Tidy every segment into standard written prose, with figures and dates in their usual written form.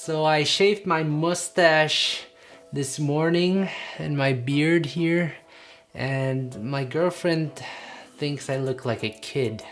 So I shaved my mustache this morning and my beard here, and my girlfriend thinks I look like a kid.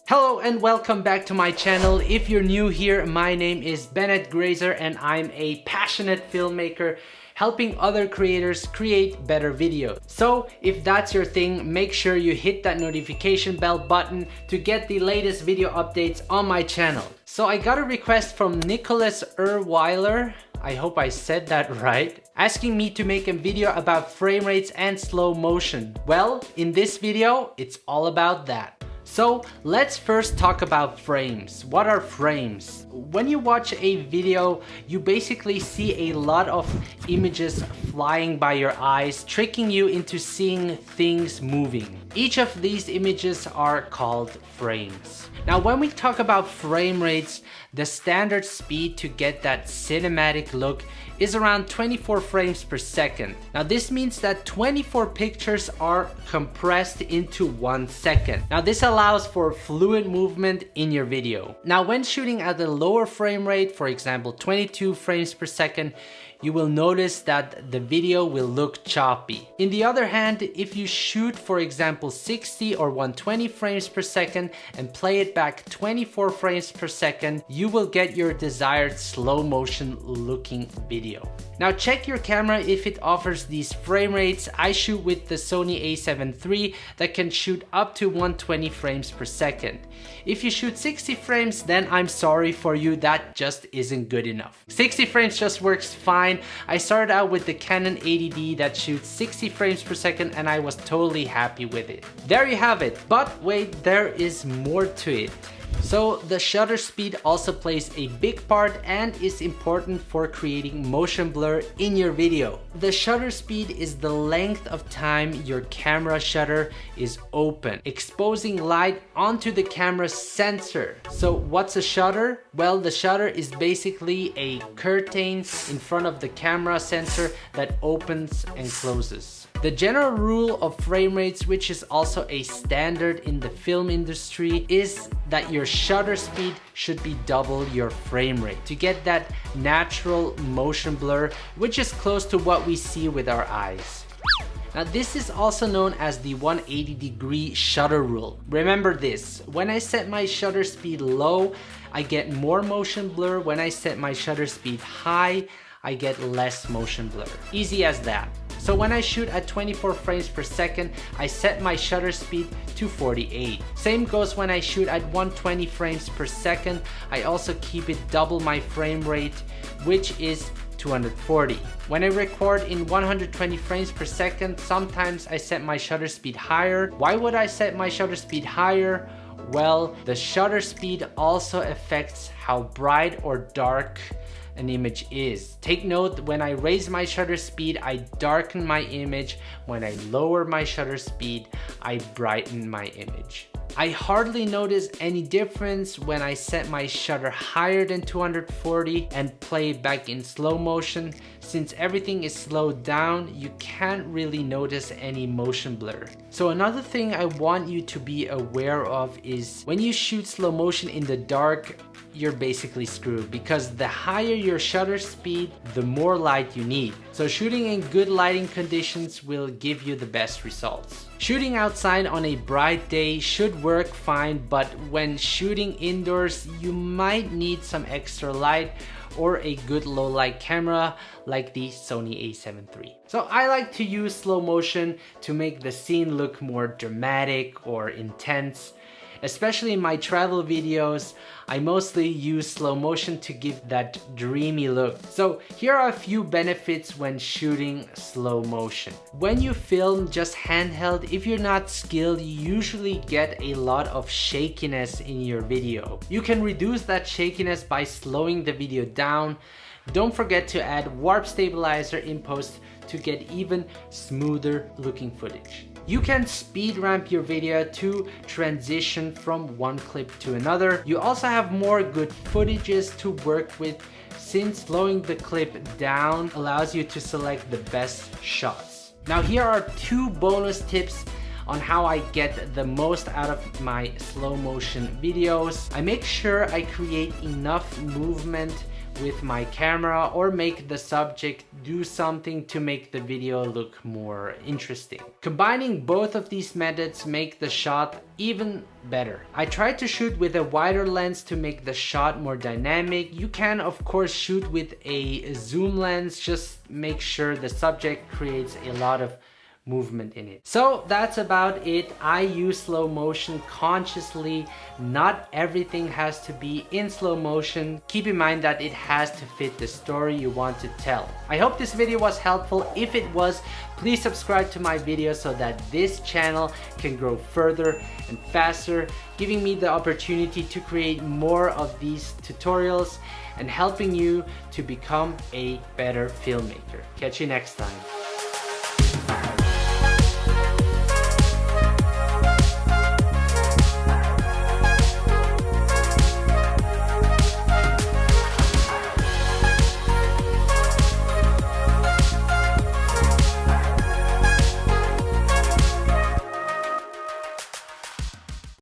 Hello and welcome back to my channel. If you're new here, my name is Bennett Grazer and I'm a passionate filmmaker helping other creators create better videos. So if that's your thing, make sure you hit that notification bell button to get the latest video updates on my channel. So I got a request from Nicholas Erweiler, I hope I said that right, asking me to make a video about frame rates and slow motion. Well, in this video, it's all about that. So let's first talk about frames. What are frames? When you watch a video, you basically see a lot of images flying by your eyes, tricking you into seeing things moving. Each of these images are called frames. Now, when we talk about frame rates, the standard speed to get that cinematic look is around 24 frames per second. Now this means that 24 pictures are compressed into 1 second. Now this allows for fluid movement in your video. Now when shooting at a lower frame rate, for example 22 frames per second, you will notice that the video will look choppy. In the other hand, if you shoot for example 60 or 120 frames per second and play it back 24 frames per second, you will get your desired slow motion looking video. Now check your camera if it offers these frame rates. I shoot with the Sony a7 III that can shoot up to 120 frames per second. If you shoot 60 frames, then I'm sorry for you, that just isn't good enough. 60 frames just works fine. I started out with the Canon 80D that shoots 60 frames per second and I was totally happy with it. There you have it, but wait, there is more to it. So the shutter speed also plays a big part and is important for creating motion blur in your video. The shutter speed is the length of time your camera shutter is open, exposing light onto the camera's sensor. So what's a shutter? Well, the shutter is basically a curtain in front of the camera sensor that opens and closes. The general rule of frame rates, which is also a standard in the film industry, is that your shutter speed should be double your frame rate to get that natural motion blur, which is close to what we see with our eyes. Now this is also known as the 180-degree shutter rule. Remember this, when I set my shutter speed low, I get more motion blur. When I set my shutter speed high, I get less motion blur. Easy as that. So when I shoot at 24 frames per second, I set my shutter speed to 48. Same goes when I shoot at 120 frames per second. I also keep it double my frame rate, which is 240. When I record in 120 frames per second, sometimes I set my shutter speed higher. Why would I set my shutter speed higher? Well, the shutter speed also affects how bright or dark an image is. Take note, when I raise my shutter speed, I darken my image. When I lower my shutter speed, I brighten my image. I hardly notice any difference when I set my shutter higher than 240 and play it back in slow motion. Since everything is slowed down, you can't really notice any motion blur. So another thing I want you to be aware of is when you shoot slow motion in the dark, you're basically screwed, because the higher your shutter speed, the more light you need. So shooting in good lighting conditions will give you the best results. Shooting outside on a bright day should work fine, but when shooting indoors, you might need some extra light or a good low light camera like the Sony a7 III. So I like to use slow motion to make the scene look more dramatic or intense. Especially in my travel videos, I mostly use slow motion to give that dreamy look. So here are a few benefits when shooting slow motion. When you film just handheld, if you're not skilled, you usually get a lot of shakiness in your video. You can reduce that shakiness by slowing the video down. Don't forget to add warp stabilizer in post to get even smoother looking footage. You can speed ramp your video to transition from one clip to another. You also have more good footages to work with, since slowing the clip down allows you to select the best shots. Now here are 2 bonus tips on how I get the most out of my slow motion videos. I make sure I create enough movement with my camera or make the subject do something to make the video look more interesting. Combining both of these methods make the shot even better. I tried to shoot with a wider lens to make the shot more dynamic. You can of course shoot with a zoom lens, just make sure the subject creates a lot of movement in it. So that's about it. I use slow motion consciously. Not everything has to be in slow motion. Keep in mind that it has to fit the story you want to tell. I hope this video was helpful. If it was, please subscribe to my video so that this channel can grow further and faster, giving me the opportunity to create more of these tutorials and helping you to become a better filmmaker. Catch you next time.